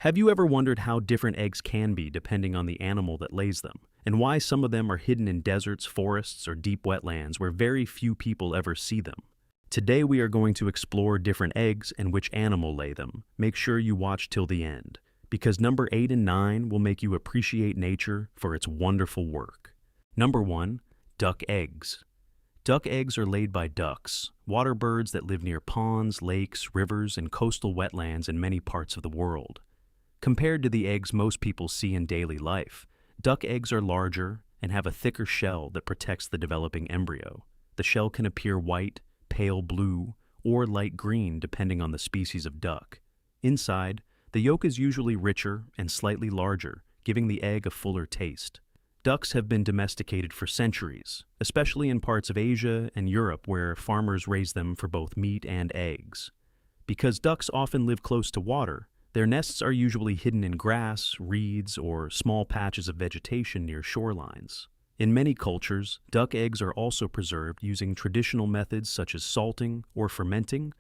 Have you ever wondered how different eggs can be depending on the animal that lays them, and why some of them are hidden in deserts, forests, or deep wetlands where very few people ever see them? Today we are going to explore different eggs and which animal lay them. Make sure you watch till the end, because number 8 and 9 will make you appreciate nature for its wonderful work. Number 1. Duck eggs. Duck eggs are laid by ducks, water birds that live near ponds, lakes, rivers, and coastal wetlands in many parts of the world. Compared to the eggs most people see in daily life, duck eggs are larger and have a thicker shell that protects the developing embryo. The shell can appear white, pale blue, or light green depending on the species of duck. Inside, the yolk is usually richer and slightly larger, giving the egg a fuller taste. Ducks have been domesticated for centuries, especially in parts of Asia and Europe where farmers raise them for both meat and eggs. Because ducks often live close to water, their nests are usually hidden in grass, reeds, or small patches of vegetation near shorelines. In many cultures, duck eggs are also preserved using traditional methods such as salting or fermenting,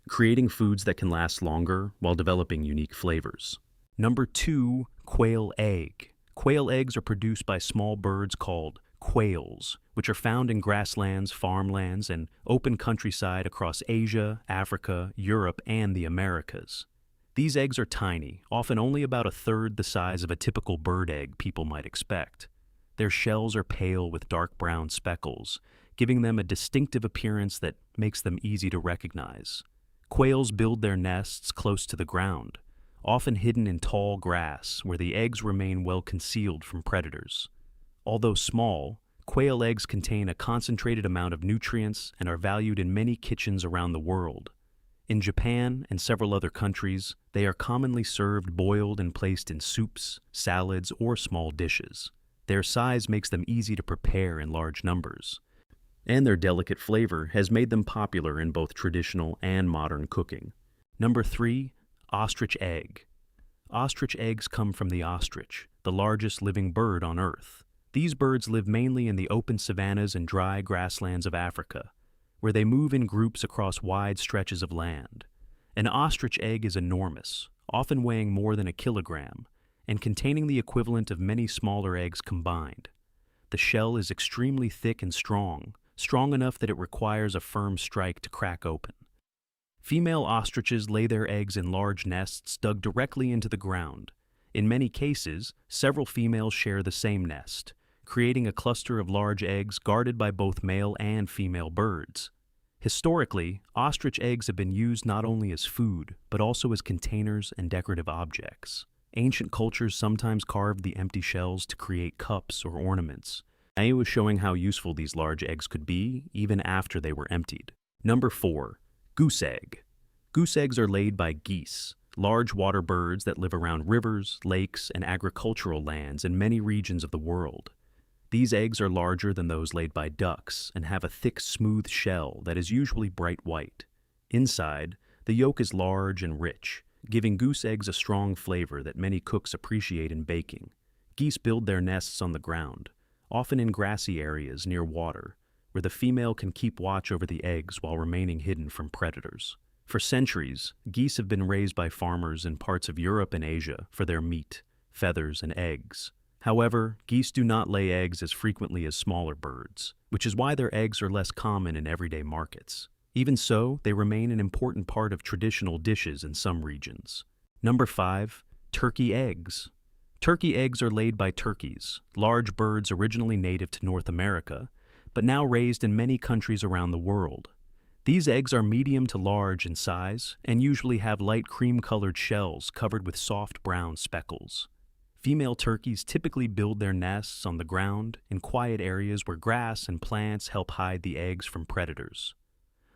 creating foods that can last longer while developing unique flavors. Number 2, quail egg. Quail eggs are produced by small birds called quails, which are found in grasslands, farmlands, and open countryside across Asia, Africa, Europe, and the Americas. These eggs are tiny, often only about a third the size of a typical bird egg people might expect. Their shells are pale with dark brown speckles, giving them a distinctive appearance that makes them easy to recognize. Quails build their nests close to the ground, often hidden in tall grass where the eggs remain well concealed from predators. Although small, quail eggs contain a concentrated amount of nutrients and are valued in many kitchens around the world. In Japan and several other countries, they are commonly served boiled and placed in soups, salads, or small dishes. Their size makes them easy to prepare in large numbers, and their delicate flavor has made them popular in both traditional and modern cooking. Number 3. Ostrich egg. Ostrich eggs come from the ostrich, the largest living bird on Earth. These birds live mainly in the open savannas and dry grasslands of Africa, where they move in groups across wide stretches of land. An ostrich egg is enormous, often weighing more than a kilogram, and containing the equivalent of many smaller eggs combined. The shell is extremely thick and strong enough that it requires a firm strike to crack open. Female ostriches lay their eggs in large nests dug directly into the ground. In many cases, several females share the same nest, creating a cluster of large eggs guarded by both male and female birds. Historically, ostrich eggs have been used not only as food, but also as containers and decorative objects. Ancient cultures sometimes carved the empty shells to create cups or ornaments. It was showing how useful these large eggs could be, even after they were emptied. Number 4. Goose egg. Goose eggs are laid by geese, large water birds that live around rivers, lakes, and agricultural lands in many regions of the world. These eggs are larger than those laid by ducks and have a thick, smooth shell that is usually bright white. Inside, the yolk is large and rich, giving goose eggs a strong flavor that many cooks appreciate in baking. Geese build their nests on the ground, often in grassy areas near water, where the female can keep watch over the eggs while remaining hidden from predators. For centuries, geese have been raised by farmers in parts of Europe and Asia for their meat, feathers, and eggs. However, geese do not lay eggs as frequently as smaller birds, which is why their eggs are less common in everyday markets. Even so, they remain an important part of traditional dishes in some regions. Number 5. Turkey eggs. Turkey eggs are laid by turkeys, large birds originally native to North America, but now raised in many countries around the world. These eggs are medium to large in size and usually have light cream-colored shells covered with soft brown speckles. Female turkeys typically build their nests on the ground in quiet areas where grass and plants help hide the eggs from predators.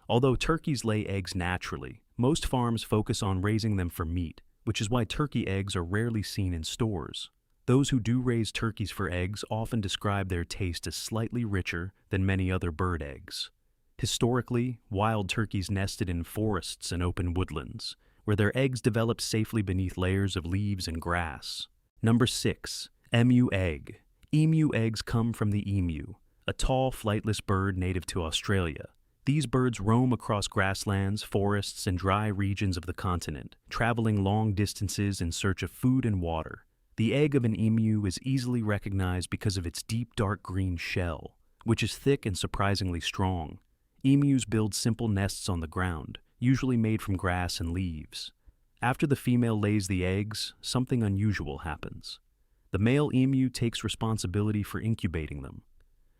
Although turkeys lay eggs naturally, most farms focus on raising them for meat, which is why turkey eggs are rarely seen in stores. Those who do raise turkeys for eggs often describe their taste as slightly richer than many other bird eggs. Historically, wild turkeys nested in forests and open woodlands, where their eggs developed safely beneath layers of leaves and grass. Number 6. Emu egg. Emu eggs come from the emu, a tall, flightless bird native to Australia. These birds roam across grasslands, forests, and dry regions of the continent, traveling long distances in search of food and water. The egg of an emu is easily recognized because of its deep dark green shell, which is thick and surprisingly strong. Emus build simple nests on the ground, usually made from grass and leaves. After the female lays the eggs, something unusual happens. The male emu takes responsibility for incubating them.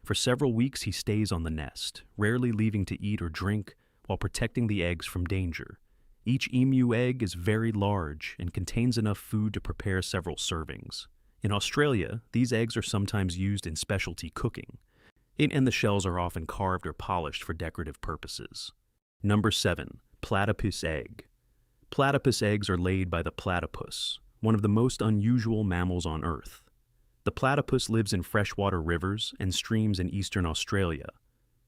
For several weeks he stays on the nest, rarely leaving to eat or drink, while protecting the eggs from danger. Each emu egg is very large and contains enough food to prepare several servings. In Australia, these eggs are sometimes used in specialty cooking, and the shells are often carved or polished for decorative purposes. Number 7. Platypus egg. Platypus eggs are laid by the platypus, one of the most unusual mammals on Earth. The platypus lives in freshwater rivers and streams in eastern Australia.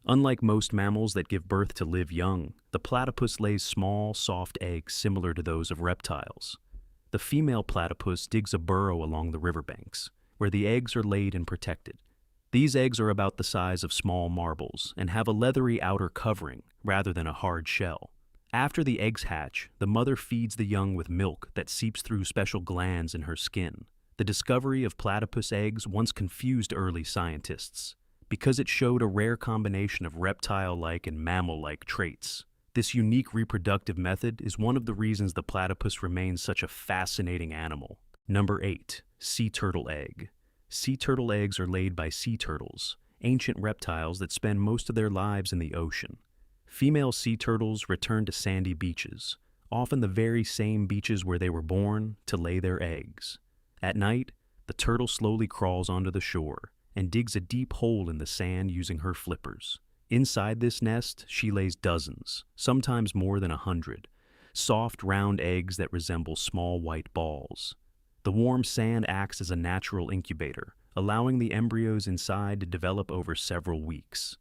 Unlike most mammals that give birth to live young, the platypus lays small, soft eggs similar to those of reptiles. The female platypus digs a burrow along the riverbanks, where the eggs are laid and protected. These eggs are about the size of small marbles and have a leathery outer covering rather than a hard shell. After the eggs hatch, the mother feeds the young with milk that seeps through special glands in her skin. The discovery of platypus eggs once confused early scientists, because it showed a rare combination of reptile-like and mammal-like traits. This unique reproductive method is one of the reasons the platypus remains such a fascinating animal. Number 8. Sea turtle egg. Sea turtle eggs are laid by sea turtles, ancient reptiles that spend most of their lives in the ocean. Female sea turtles return to sandy beaches, often the very same beaches where they were born, to lay their eggs. At night, the turtle slowly crawls onto the shore and digs a deep hole in the sand using her flippers. Inside this nest, she lays dozens, sometimes more than 100, soft, round eggs that resemble small white balls. The warm sand acts as a natural incubator, allowing the embryos inside to develop over several weeks.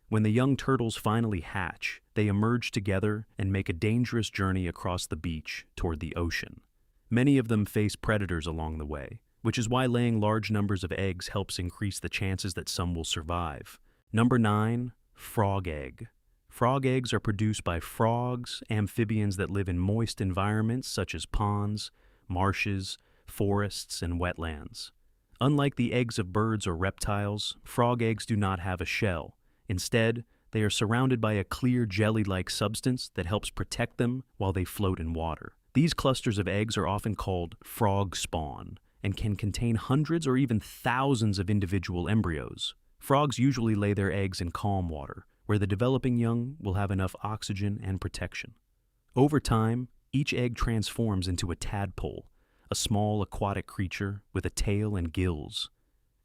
When the young turtles finally hatch, they emerge together and make a dangerous journey across the beach toward the ocean. Many of them face predators along the way, which is why laying large numbers of eggs helps increase the chances that some will survive. Number 9. Frog egg. Frog eggs are produced by frogs, amphibians that live in moist environments such as ponds, marshes, forests, and wetlands. Unlike the eggs of birds or reptiles, frog eggs do not have a shell. Instead, they are surrounded by a clear jelly-like substance that helps protect them while they float in water. These clusters of eggs are often called frog spawn and can contain hundreds or even thousands of individual embryos. Frogs usually lay their eggs in calm water, where the developing young will have enough oxygen and protection. Over time, each egg transforms into a tadpole, a small aquatic creature with a tail and gills.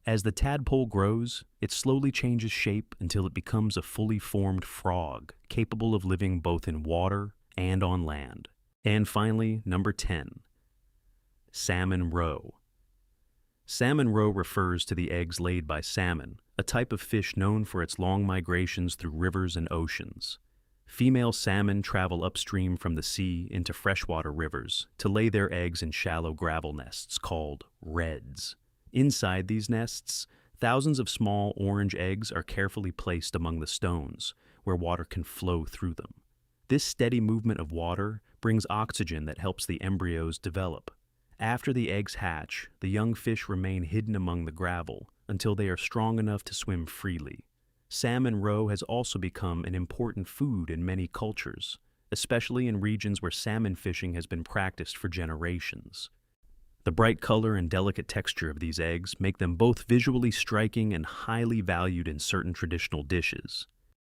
As the tadpole grows, it slowly changes shape until it becomes a fully formed frog, capable of living both in water and on land. And finally, number 10. Salmon roe. Salmon roe refers to the eggs laid by salmon, a type of fish known for its long migrations through rivers and oceans. Female salmon travel upstream from the sea into freshwater rivers to lay their eggs in shallow gravel nests called redds. Inside these nests, thousands of small orange eggs are carefully placed among the stones, where water can flow through them. This steady movement of water brings oxygen that helps the embryos develop. After the eggs hatch, the young fish remain hidden among the gravel until they are strong enough to swim freely. Salmon roe has also become an important food in many cultures, especially in regions where salmon fishing has been practiced for generations. The bright color and delicate texture of these eggs make them both visually striking and highly valued in certain traditional dishes.